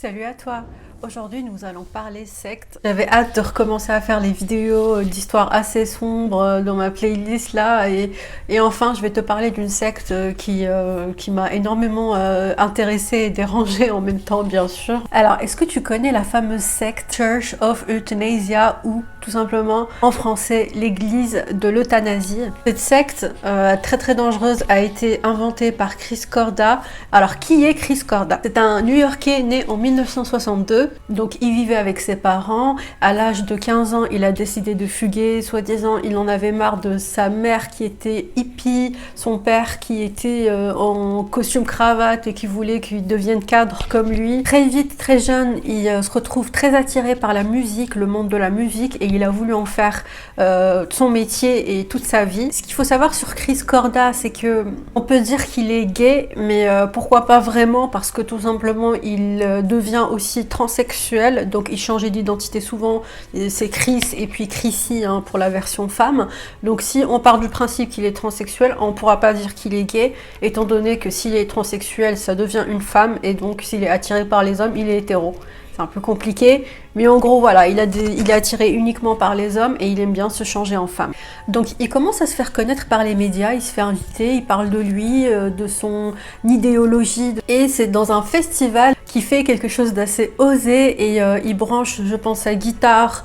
Salut à toi! Aujourd'hui, nous allons parler secte. J'avais hâte de recommencer à faire les vidéos d'histoires assez sombres dans ma playlist là et enfin, je vais te parler d'une secte qui m'a énormément intéressée et dérangée en même temps, bien sûr. Alors, est-ce que tu connais la fameuse secte Church of Euthanasia ou tout simplement en français l'église de l'euthanasie? Cette secte très dangereuse a été inventée par Chris Korda. Alors, qui est Chris Korda? C'est un New-Yorkais né en 1962. Donc il vivait avec ses parents. À l'âge de 15 ans, il a décidé de fuguer. Soi-disant, il en avait marre de sa mère qui était hippie, son père qui était en costume cravate et qui voulait qu'il devienne cadre comme lui. Très vite, très jeune, il se retrouve très attiré par la musique, le monde de la musique, et il a voulu en faire son métier et toute sa vie. Ce qu'il faut savoir sur Chris Korda, c'est que on peut dire qu'il est gay, mais pourquoi pas vraiment, parce que tout simplement, il devient aussi transsexuel. Donc il changeait d'identité souvent, c'est Chris et puis Chrissy hein, pour la version femme. Donc si on part du principe qu'il est transsexuel, on ne pourra pas dire qu'il est gay, étant donné que s'il est transsexuel, ça devient une femme, et donc s'il est attiré par les hommes, il est hétéro. C'est un peu compliqué, mais en gros voilà, il est attiré uniquement par les hommes et il aime bien se changer en femme. Donc il commence à se faire connaître par les médias, il se fait inviter, il parle de lui, de son idéologie, et c'est dans un festival qui fait quelque chose d'assez osé, et il branche, je pense, sa guitare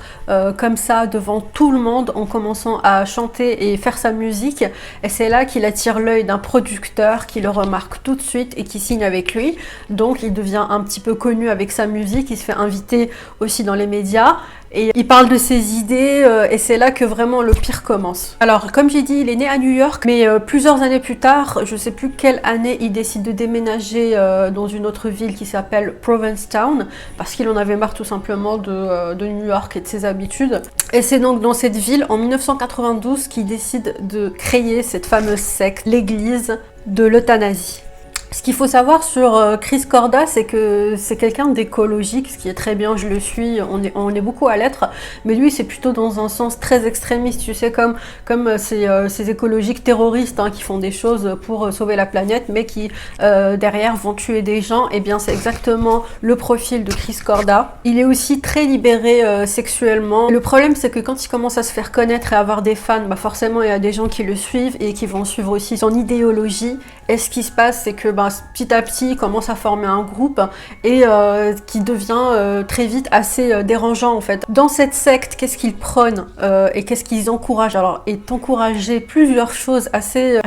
comme ça devant tout le monde en commençant à chanter et faire sa musique, et c'est là qu'il attire l'œil d'un producteur qui le remarque tout de suite et qui signe avec lui. Donc il devient un petit peu connu avec sa musique, il se fait inviter aussi dans les médias et il parle de ses idées et c'est là que vraiment le pire commence. Alors comme j'ai dit, il est né à New York, mais plusieurs années plus tard, je sais plus quelle année, il décide de déménager dans une autre ville qui s'appelle Provincetown, parce qu'il en avait marre tout simplement de New York et de ses habitudes. Et c'est donc dans cette ville en 1992 qu'il décide de créer cette fameuse secte, l'église de l'euthanasie. Ce qu'il faut savoir sur Chris Korda, c'est que c'est quelqu'un d'écologique, ce qui est très bien, je le suis, on est beaucoup à l'être, mais lui c'est plutôt dans un sens très extrémiste, tu sais, comme ces écologiques terroristes hein, qui font des choses pour sauver la planète, mais qui derrière vont tuer des gens. Et bien c'est exactement le profil de Chris Korda. Il est aussi très libéré sexuellement. Le problème c'est que quand il commence à se faire connaître et avoir des fans, bah forcément il y a des gens qui le suivent et qui vont suivre aussi son idéologie. Et ce qui se passe, c'est que petit à petit, il commence à former un groupe et qui devient très vite assez dérangeant en fait. Dans cette secte, qu'est-ce qu'ils prônent et qu'est-ce qu'ils encouragent? Alors, est encouragé plusieurs choses assez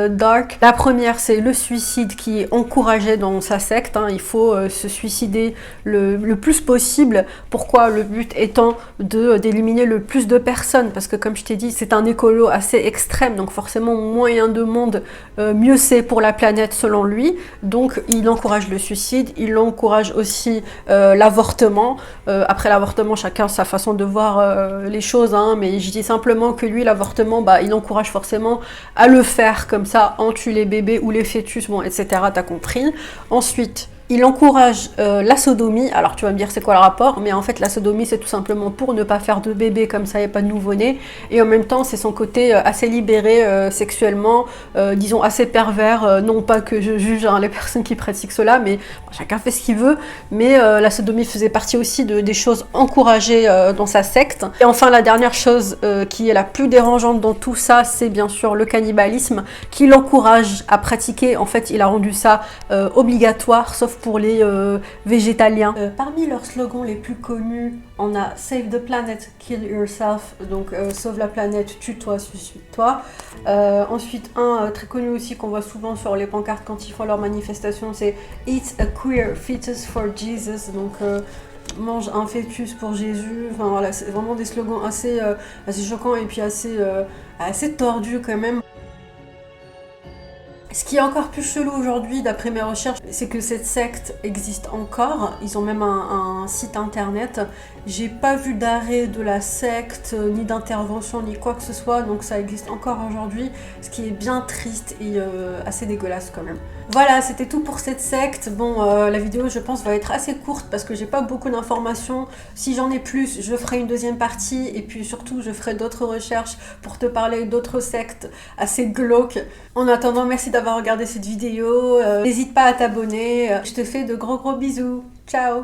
dark. La première, c'est le suicide qui est encouragé dans sa secte. Hein. Il faut se suicider le plus possible. Pourquoi? Le but étant d'éliminer le plus de personnes, parce que comme je t'ai dit, c'est un écolo assez extrême, donc forcément, moins il y a de monde, mieux c'est pour la planète selon lui. Donc il encourage le suicide, il encourage aussi l'avortement. Après l'avortement, chacun a sa façon de voir les choses, hein, mais je dis simplement que lui, l'avortement, bah, il encourage forcément à le faire, comme ça on tue les bébés ou les fœtus, bon, etc. T'as compris. Ensuite, il encourage la sodomie. Alors tu vas me dire c'est quoi le rapport, mais en fait la sodomie c'est tout simplement pour ne pas faire de bébé, comme ça il n'y a pas de nouveau-né, et en même temps c'est son côté assez libéré sexuellement, disons assez pervers, non pas que je juge hein, les personnes qui pratiquent cela, mais bon, chacun fait ce qu'il veut, mais la sodomie faisait partie aussi des choses encouragées dans sa secte. Et enfin la dernière chose qui est la plus dérangeante dans tout ça, c'est bien sûr le cannibalisme, qui l'encourage à pratiquer. En fait il a rendu ça obligatoire, sauf pour les végétaliens. Parmi leurs slogans les plus connus, on a Save the planet, kill yourself, donc sauve la planète, tue-toi, suicide-toi. Ensuite, un très connu aussi qu'on voit souvent sur les pancartes quand ils font leurs manifestations, c'est Eat a queer fetus for Jesus, donc mange un fœtus pour Jésus. Enfin voilà, c'est vraiment des slogans assez choquants et puis assez tordus quand même. Ce qui est encore plus chelou aujourd'hui, d'après mes recherches, c'est que cette secte existe encore. Ils ont même un site internet. J'ai pas vu d'arrêt de la secte, ni d'intervention, ni quoi que ce soit. Donc ça existe encore aujourd'hui, ce qui est bien triste et assez dégueulasse quand même. Voilà, c'était tout pour cette secte. Bon, la vidéo, je pense, va être assez courte parce que j'ai pas beaucoup d'informations. Si j'en ai plus, je ferai une deuxième partie. Et puis surtout, je ferai d'autres recherches pour te parler d'autres sectes assez glauques. En attendant, merci d'avoir regardé cette vidéo. N'hésite pas à t'abonner. Je te fais de gros bisous. Ciao!